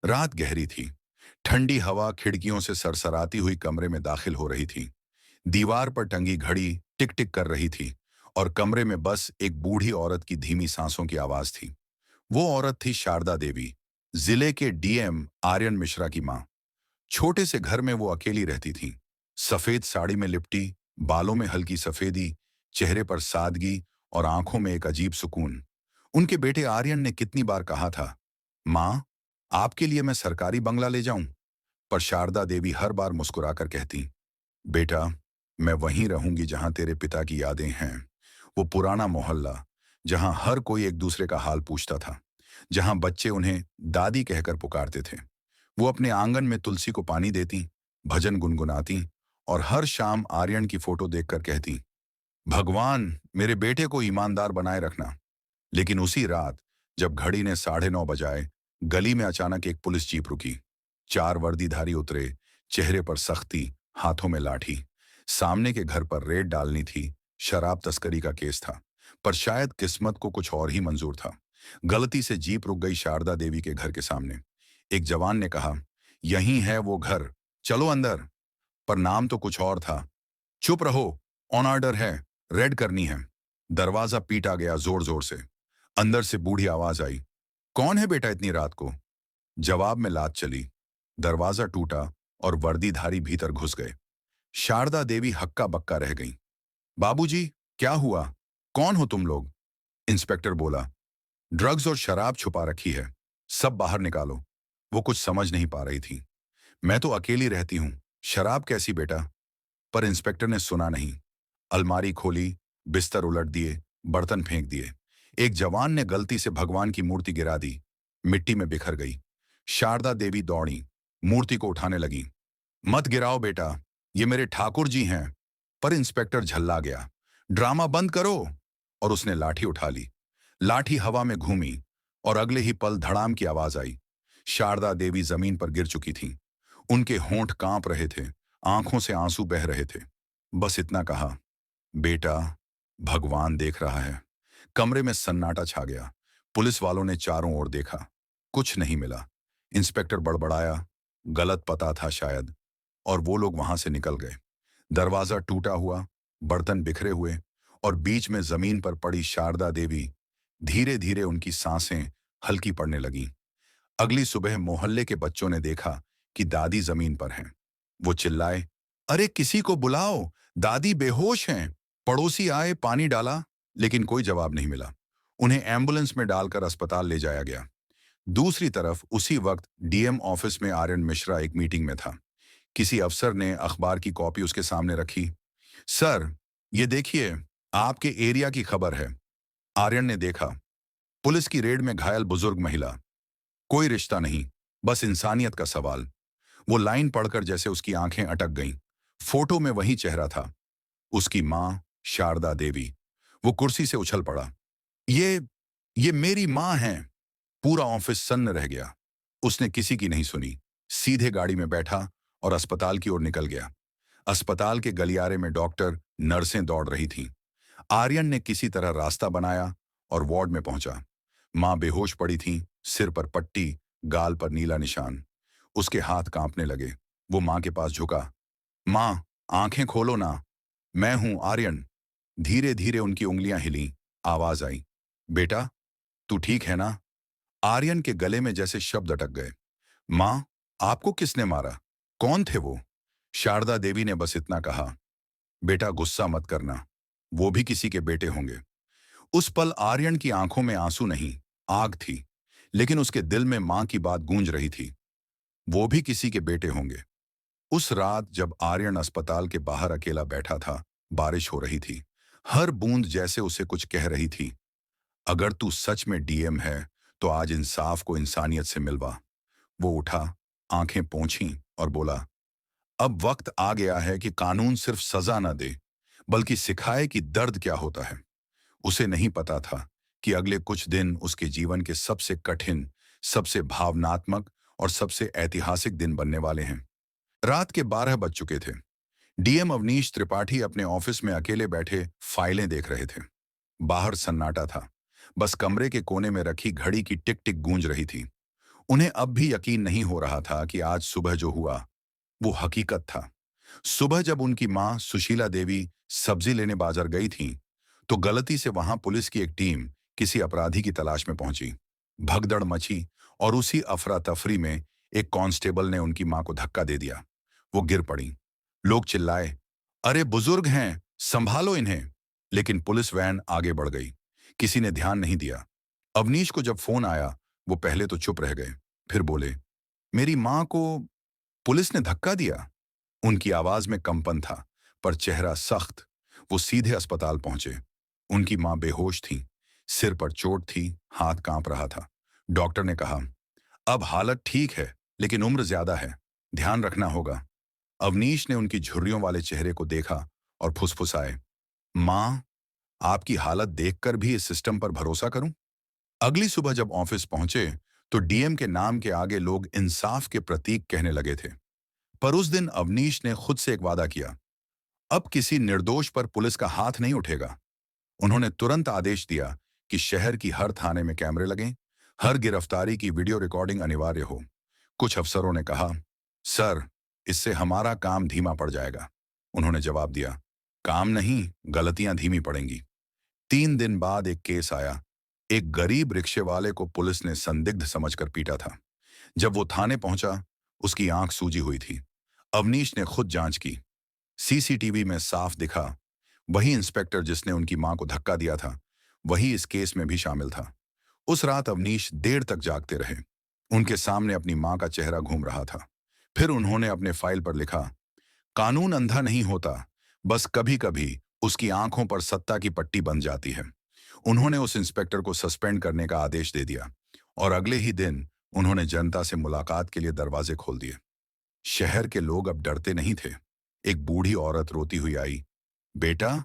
रात गहरी थी। ठंडी हवा खिड़कियों से सरसराती हुई कमरे में दाखिल हो रही थी। दीवार पर टंगी घड़ी टिक टिक कर रही थी और कमरे में बस एक बूढ़ी औरत की धीमी सांसों की आवाज थी। वो औरत थी शारदा देवी, जिले के डीएम आर्यन मिश्रा की मां। छोटे से घर में वो अकेली रहती थी। सफेद साड़ी में लिपटी, बालों में हल्की सफेदी, चेहरे पर सादगी और आंखों में एक अजीब सुकून। उनके बेटे आर्यन ने कितनी बार कहा था, मां, आपके लिए मैं सरकारी बंगला ले जाऊं? पर शारदा देवी हर बार मुस्कुराकर कहती, बेटा, मैं वहीं रहूंगी जहां तेरे पिता की यादें हैं। वो पुराना मोहल्ला, जहां हर कोई एक दूसरे का हाल पूछता था, जहां बच्चे उन्हें दादी कहकर पुकारते थे। वो अपने आंगन में तुलसी को पानी देती, भजन गुनगुनाती और हर शाम आर्यन की फोटो देखकर कहती, भगवान मेरे बेटे को ईमानदार बनाए रखना। लेकिन उसी रात जब घड़ी ने 9:30 बजाए, गली में अचानक एक पुलिस जीप रुकी। 4 वर्दीधारी उतरे, चेहरे पर सख्ती, हाथों में लाठी। सामने के घर पर रेड डालनी थी, शराब तस्करी का केस था। पर शायद किस्मत को कुछ और ही मंजूर था। गलती से जीप रुक गई शारदा देवी के घर के सामने। एक जवान ने कहा, यही है वो घर, चलो अंदर। पर नाम तो कुछ और था। चुप रहो, ऑन ऑर्डर है, रेड करनी है। दरवाजा पीटा गया जोर जोर से। अंदर से बूढ़ी आवाज आई, कौन है बेटा इतनी रात को? जवाब में लात चली। दरवाजा टूटा और वर्दीधारी भीतर घुस गए। शारदा देवी हक्का बक्का रह गईं। बाबूजी, क्या हुआ? कौन हो तुम लोग? इंस्पेक्टर बोला, ड्रग्स और शराब छुपा रखी है, सब बाहर निकालो। वो कुछ समझ नहीं पा रही थी। मैं तो अकेली रहती हूं, शराब कैसी बेटा? पर इंस्पेक्टर ने सुना नहीं। अलमारी खोली, बिस्तर उलट दिए, बर्तन फेंक दिए। एक जवान ने गलती से भगवान की मूर्ति गिरा दी, मिट्टी में बिखर गई। शारदा देवी दौड़ी, मूर्ति को उठाने लगी। मत गिराओ बेटा, ये मेरे ठाकुर जी हैं। पर इंस्पेक्टर झल्ला गया, ड्रामा बंद करो। और उसने लाठी उठा ली। लाठी हवा में घूमी और अगले ही पल धड़ाम की आवाज आई। शारदा देवी जमीन पर गिर चुकी थी। उनके होंठ कांप रहे थे, आंखों से आंसू बह रहे थे। बस इतना कहा, बेटा, भगवान देख रहा है। कमरे में सन्नाटा छा गया। पुलिस वालों ने चारों ओर देखा, कुछ नहीं मिला। इंस्पेक्टर बड़बड़ाया, गलत पता था शायद, और वो लोग वहां से निकल गए। दरवाजा टूटा हुआ, बर्तन बिखरे हुए और बीच में जमीन पर पड़ी शारदा देवी। धीरे धीरे उनकी सांसें हल्की पड़ने लगी। अगली सुबह मोहल्ले के बच्चों ने देखा कि दादी जमीन पर हैं। वो चिल्लाए, अरे किसी को बुलाओ, दादी बेहोश हैं। पड़ोसी आए, पानी डाला, लेकिन कोई जवाब नहीं मिला। उन्हें एम्बुलेंस में डालकर अस्पताल ले जाया गया। दूसरी तरफ उसी वक्त डीएम ऑफिस में आर्यन मिश्रा एक मीटिंग में था। किसी अफसर ने अखबार की कॉपी उसके सामने रखी। सर, ये देखिए, आपके एरिया की खबर है। आर्यन ने देखा, पुलिस की रेड में घायल बुजुर्ग महिला। कोई रिश्ता नहीं, बस इंसानियत का सवाल। वो लाइन पढ़कर जैसे उसकी आंखें अटक गईं। फोटो में वही चेहरा था, उसकी मां शारदा देवी। वो कुर्सी से उछल पड़ा, ये ये मेरी मां है। पूरा ऑफिस सन्न रह गया। उसने किसी की नहीं सुनी, सीधे गाड़ी में बैठा और अस्पताल की ओर निकल गया। अस्पताल के गलियारे में डॉक्टर, नर्सें दौड़ रही थीं। आर्यन ने किसी तरह रास्ता बनाया और वार्ड में पहुंचा। मां बेहोश पड़ी थी, सिर पर पट्टी, गाल पर नीला निशान। उसके हाथ कांपने लगे। वो मां के पास झुका, मां, आंखें खोलो ना, मैं हूं आर्यन। धीरे धीरे उनकी उंगलियां हिलीं। आवाज आई, बेटा, तू ठीक है ना? आर्यन के गले में जैसे शब्द अटक गए। मां, आपको किसने मारा? कौन थे वो? शारदा देवी ने बस इतना कहा, बेटा गुस्सा मत करना, वो भी किसी के बेटे होंगे। उस पल आर्यन की आंखों में आंसू नहीं, आग थी। लेकिन उसके दिल में मां की बात गूंज रही थी, वो भी किसी के बेटे होंगे। उस रात जब आर्यन अस्पताल के बाहर अकेला बैठा था, बारिश हो रही थी। हर बूंद जैसे उसे कुछ कह रही थी, अगर तू सच में डीएम है तो आज इंसाफ को इंसानियत से मिलवा। वो उठा, आंखें पोंछीं और बोला, अब वक्त आ गया है कि कानून सिर्फ सजा न दे, बल्कि सिखाए कि दर्द क्या होता है। उसे नहीं पता था कि अगले कुछ दिन उसके जीवन के सबसे कठिन, सबसे भावनात्मक और सबसे ऐतिहासिक दिन बनने वाले हैं। रात के 12 बज चुके थे। डीएम अवनीश त्रिपाठी अपने ऑफिस में अकेले बैठे फाइलें देख रहे थे। बाहर सन्नाटा था, बस कमरे के कोने में रखी घड़ी की टिक टिक गूंज रही थी। उन्हें अब भी यकीन नहीं हो रहा था कि आज सुबह जो हुआ वो हकीकत था। सुबह जब उनकी मां सुशीला देवी सब्जी लेने बाजार गई थी, तो गलती से वहां पुलिस की एक टीम किसी अपराधी की तलाश में पहुंची। भगदड़ मची और उसी अफरा तफरी में एक कांस्टेबल ने उनकी मां को धक्का दे दिया। वो गिर पड़ी। लोग चिल्लाए, अरे बुजुर्ग हैं, संभालो इन्हें। लेकिन पुलिस वैन आगे बढ़ गई। किसी ने ध्यान नहीं दिया। अवनीश को जब फोन आया, वो पहले तो चुप रह गए, फिर बोले, मेरी मां को पुलिस ने धक्का दिया। उनकी आवाज में कंपन था, पर चेहरा सख्त। वो सीधे अस्पताल पहुंचे। उनकी मां बेहोश थी, सिर पर चोट थी, हाथ कांप रहा था। डॉक्टर ने कहा, अब हालत ठीक है, लेकिन उम्र ज्यादा है, ध्यान रखना होगा। अवनीश ने उनकी झुर्रियों वाले चेहरे को देखा और फुसफुसाए, मां, आपकी हालत देखकर भी इस सिस्टम पर भरोसा करूं? अगली सुबह जब ऑफिस पहुंचे, तो डीएम के नाम के आगे लोग इंसाफ के प्रतीक कहने लगे थे। पर उस दिन अवनीश ने खुद से एक वादा किया, अब किसी निर्दोष पर पुलिस का हाथ नहीं उठेगा। उन्होंने तुरंत आदेश दिया कि शहर की हर थाने में कैमरे लगें, हर गिरफ्तारी की वीडियो रिकॉर्डिंग अनिवार्य हो। कुछ अफसरों ने कहा, सर, इससे हमारा काम धीमा पड़ जाएगा। उन्होंने जवाब दिया, काम नहीं, गलतियां धीमी पड़ेंगी। 3 दिन बाद एक केस आया। एक गरीब रिक्शे वाले को पुलिस ने संदिग्ध समझकर पीटा था। जब वो थाने पहुंचा, उसकी आंख सूजी हुई थी। अवनीश ने खुद जांच की। सीसीटीवी में साफ दिखा, वही इंस्पेक्टर जिसने उनकी मां को धक्का दिया था, वही इस केस में भी शामिल था। उस रात अवनीश देर तक जागते रहे। उनके सामने अपनी मां का चेहरा घूम रहा था। फिर उन्होंने अपने फाइल पर लिखा, कानून अंधा नहीं होता, बस कभी कभी उसकी आंखों पर सत्ता की पट्टी बन जाती है। उन्होंने उस इंस्पेक्टर को सस्पेंड करने का आदेश दे दिया और अगले ही दिन उन्होंने जनता से मुलाकात के लिए दरवाजे खोल दिए। शहर के लोग अब डरते नहीं थे। एक बूढ़ी औरत रोती हुई आई, बेटा,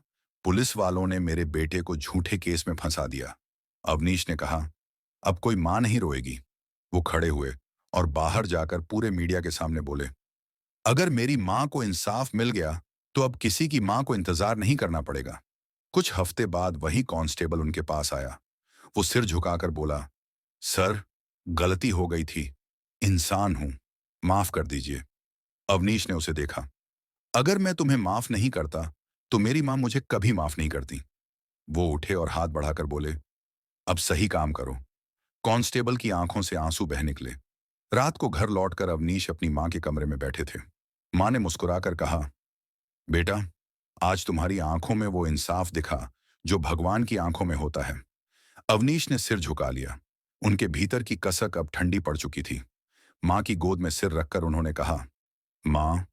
पुलिस वालों ने मेरे बेटे को झूठे केस में फंसा दिया। अवनीश ने कहा, अब कोई मां नहीं रोएगी। वो खड़े हुए और बाहर जाकर पूरे मीडिया के सामने बोले, अगर मेरी मां को इंसाफ मिल गया, तो अब किसी की मां को इंतजार नहीं करना पड़ेगा। कुछ हफ्ते बाद वही कांस्टेबल उनके पास आया। वो सिर झुकाकर बोला, सर, गलती हो गई थी, इंसान हूं, माफ कर दीजिए। अवनीश ने उसे देखा, अगर मैं तुम्हें माफ नहीं करता, तो मेरी मां मुझे कभी माफ नहीं करती। वो उठे और हाथ बढ़ाकर बोले, अब सही काम करो। कांस्टेबल की आंखों से आंसू बह निकले। रात को घर लौटकर अवनीश अपनी मां के कमरे में बैठे थे। मां ने मुस्कुराकर कहा, बेटा, आज तुम्हारी आंखों में वो इंसाफ दिखा जो भगवान की आंखों में होता है। अवनीश ने सिर झुका लिया। उनके भीतर की कसक अब ठंडी पड़ चुकी थी। मां की गोद में सिर रखकर उन्होंने कहा, मां,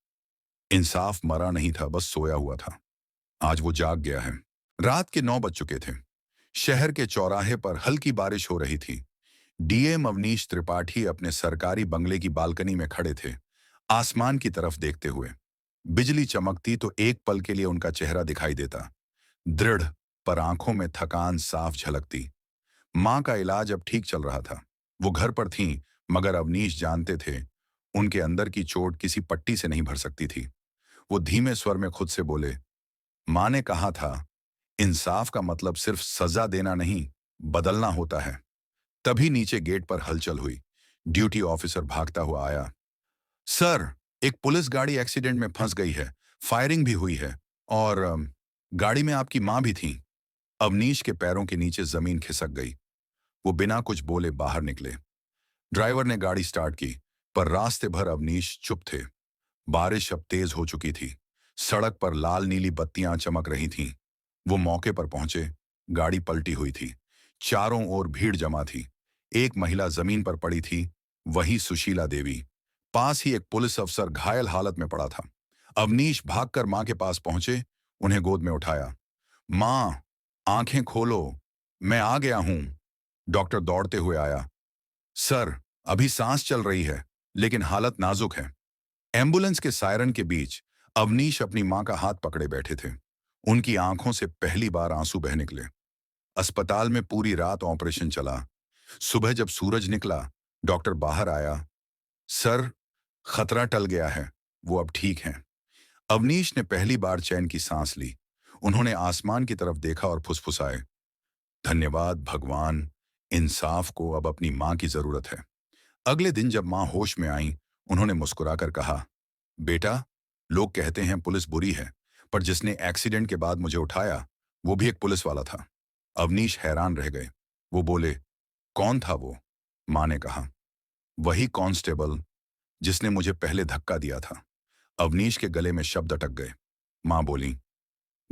इंसाफ मरा नहीं था, बस सोया हुआ था। आज वो जाग गया है। रात के 9 बज चुके थे। शहर के चौराहे पर हल्की बारिश हो रही थी। डीएम अवनीश त्रिपाठी अपने सरकारी बंगले की बालकनी में खड़े थे, आसमान की तरफ देखते हुए। बिजली चमकती तो एक पल के लिए उनका चेहरा दिखाई देता, दृढ़, पर आंखों में थकान साफ झलकती। मां का इलाज अब ठीक चल रहा था। वो घर पर थीं, मगर अवनीश जानते थे, उनके अंदर की चोट किसी पट्टी से नहीं भर सकती थी। वो धीमे स्वर में खुद से बोले, मां ने कहा था, इंसाफ का मतलब सिर्फ सजा देना नहीं, बदलना होता है। तभी नीचे गेट पर हलचल हुई। ड्यूटी ऑफिसर भागता हुआ आया, सर, एक पुलिस गाड़ी एक्सीडेंट में फंस गई है, फायरिंग भी हुई है, और गाड़ी में आपकी मां भी थी। अवनीश के पैरों के नीचे जमीन खिसक गई। वो बिना कुछ बोले बाहर निकले। ड्राइवर ने गाड़ी स्टार्ट की, पर रास्ते भर अवनीश चुप थे। बारिश अब तेज हो चुकी थी। सड़क पर लाल नीली बत्तियां चमक रही थीं। वो मौके पर पहुंचे। गाड़ी पलटी हुई थी। चारों ओर भीड़ जमा थी। एक महिला जमीन पर पड़ी थी, वही सुशीला देवी। पास ही एक पुलिस अफसर घायल हालत में पड़ा था। अवनीश भागकर मां के पास पहुंचे, उन्हें गोद में उठाया। मां, आंखें खोलो, मैं आ गया हूं। डॉक्टर दौड़ते हुए आया। सर, अभी सांस चल रही है, लेकिन हालत नाजुक है। एम्बुलेंस के सायरन के बीच अवनीश अपनी मां का हाथ पकड़े बैठे थे। उनकी आंखों से पहली बार आंसू बह निकले। अस्पताल में पूरी रात ऑपरेशन चला। सुबह जब सूरज निकला, डॉक्टर बाहर आया। सर, खतरा टल गया है, वो अब ठीक हैं। अवनीश ने पहली बार चैन की सांस ली। उन्होंने आसमान की तरफ देखा और फुसफुसाए, धन्यवाद भगवान, इंसाफ को अब अपनी मां की जरूरत है। अगले दिन जब माँ होश में आई, उन्होंने मुस्कुराकर कहा, बेटा, लोग कहते हैं पुलिस बुरी है, पर जिसने एक्सीडेंट के बाद मुझे उठाया, वो भी एक पुलिस वाला था। अवनीश हैरान रह गए। वो बोले, कौन था वो? माँ ने कहा, वही कांस्टेबल जिसने मुझे पहले धक्का दिया था। अवनीश के गले में शब्द अटक गए। माँ बोली,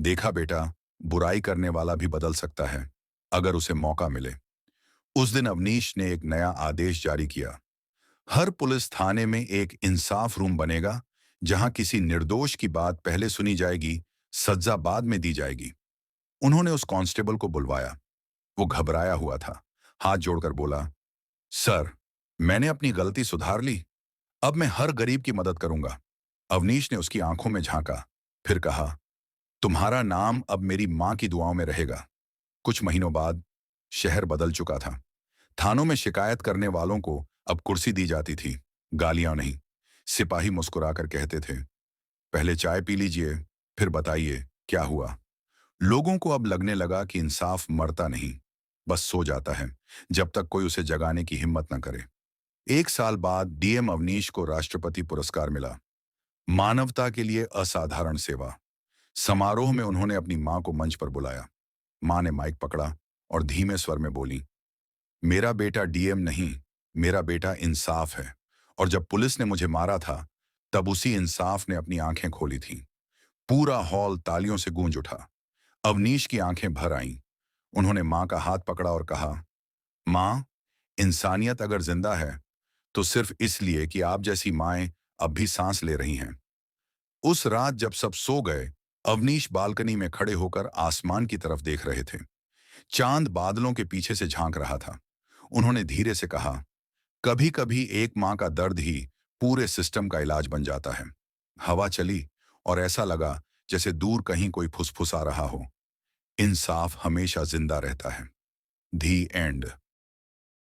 देखा बेटा, बुराई करने वाला भी बदल सकता है, अगर उसे मौका मिले। उस दिन अवनीश ने एक नया आदेश जारी किया। हर पुलिस थाने में एक इंसाफ रूम बनेगा, जहां किसी निर्दोष की बात पहले सुनी जाएगी, सजा बाद में दी जाएगी। उन्होंने उस कांस्टेबल को बुलवाया। वो घबराया हुआ था। हाथ जोड़कर बोला, सर, मैंने अपनी गलती सुधार ली। अब मैं हर गरीब की मदद करूंगा। अवनीश ने उसकी आंखों में झांका, फिर कहा, तुम्हारा नाम अब मेरी मां की दुआओं में रहेगा। कुछ महीनों बाद शहर बदल चुका था। थानों में शिकायत करने वालों को अब कुर्सी दी जाती थी, गालियां नहीं। सिपाही मुस्कुराकर कहते थे, पहले चाय पी लीजिए, फिर बताइए क्या हुआ। लोगों को अब लगने लगा कि इंसाफ मरता नहीं, बस सो जाता है, जब तक कोई उसे जगाने की हिम्मत न करे। 1 साल बाद डीएम अवनीश को राष्ट्रपति पुरस्कार मिला, मानवता के लिए असाधारण सेवा। समारोह में उन्होंने अपनी मां को मंच पर बुलाया। मां ने माइक पकड़ा और धीमे स्वर में बोली, मेरा बेटा डीएम नहीं, मेरा बेटा इंसाफ है। और जब पुलिस ने मुझे मारा था, तब उसी इंसाफ ने अपनी आंखें खोली थीं। पूरा हॉल तालियों से गूंज उठा। अवनीश की आंखें भर आईं। उन्होंने मां का हाथ पकड़ा और कहा, मां, इंसानियत अगर जिंदा है, तो सिर्फ इसलिए कि आप जैसी माएं अब भी सांस ले रही हैं। उस रात जब सब सो गए, अवनीश बालकनी में खड़े होकर आसमान की तरफ देख रहे थे। चांद बादलों के पीछे से झांक रहा था। उन्होंने धीरे से कहा, कभी कभी एक मां का दर्द ही पूरे सिस्टम का इलाज बन जाता है। हवा चली और ऐसा लगा जैसे दूर कहीं कोई फुसफुसा रहा हो। इंसाफ हमेशा जिंदा रहता है। दी एंड।